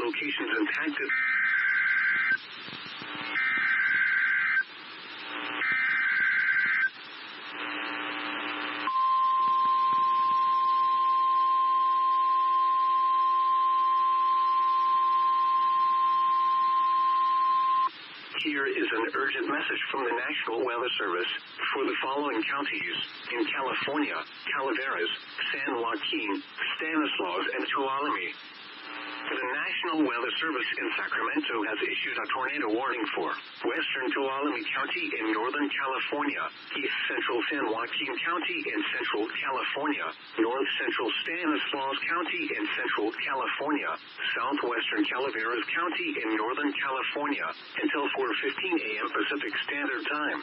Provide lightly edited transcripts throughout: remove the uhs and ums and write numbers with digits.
locations impacted. Here is an urgent message from the National Weather Service for the following counties in California: Calaveras, San Joaquin, Stanislaus, and Tuolumne. The National Weather Service in Sacramento has issued a tornado warning for western Tuolumne County in Northern California, east central San Joaquin County in Central California, north central Stanislaus County in Central California, southwestern Calaveras County in Northern California, until 4:15 a.m. Pacific Standard Time.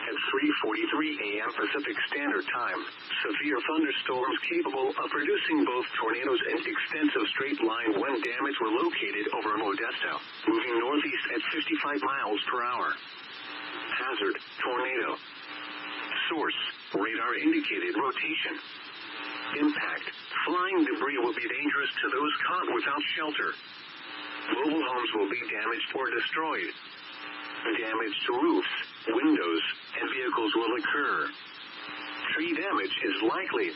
At 3:43 a.m. Pacific Standard Time, severe thunderstorms capable of producing both tornadoes and extensive straight-line wind damage were located over Modesto, moving northeast at 55 miles per hour. Hazard: tornado. Source: radar indicated rotation. Impact: flying debris will be dangerous to those caught without shelter. Mobile homes will be damaged or destroyed. Damage to roofs, windows, and vehicles will occur. Tree damage is likely.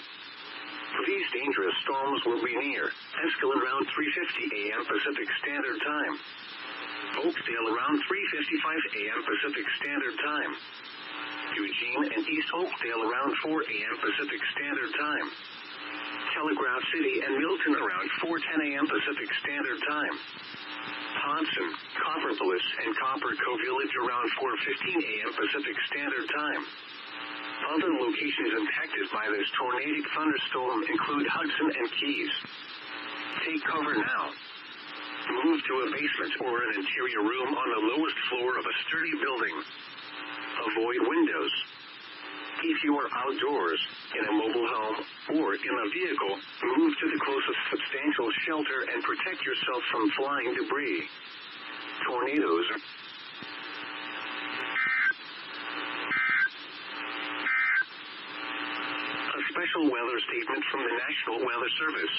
These dangerous storms will be near Escalon around 3:50 a.m. Pacific Standard Time. Oakdale around 3:55 a.m. Pacific Standard Time. Eugene and East Oakdale around 4 a.m. Pacific Standard Time. Telegraph City and Milton around 4:10 a.m. Pacific Standard Time. Hodson, Copperpolis, and Copper Cove Village around 4:15 a.m. Pacific Standard Time. Other locations impacted by this tornadic thunderstorm include Hudson and Keys. Take cover now. Move to a basement or an interior room on the lowest floor of a sturdy building. Avoid windows. If you are outdoors, in a mobile home, or in a vehicle, move to the closest substantial shelter and protect yourself from flying debris. Tornadoes. A special weather statement from the National Weather Service.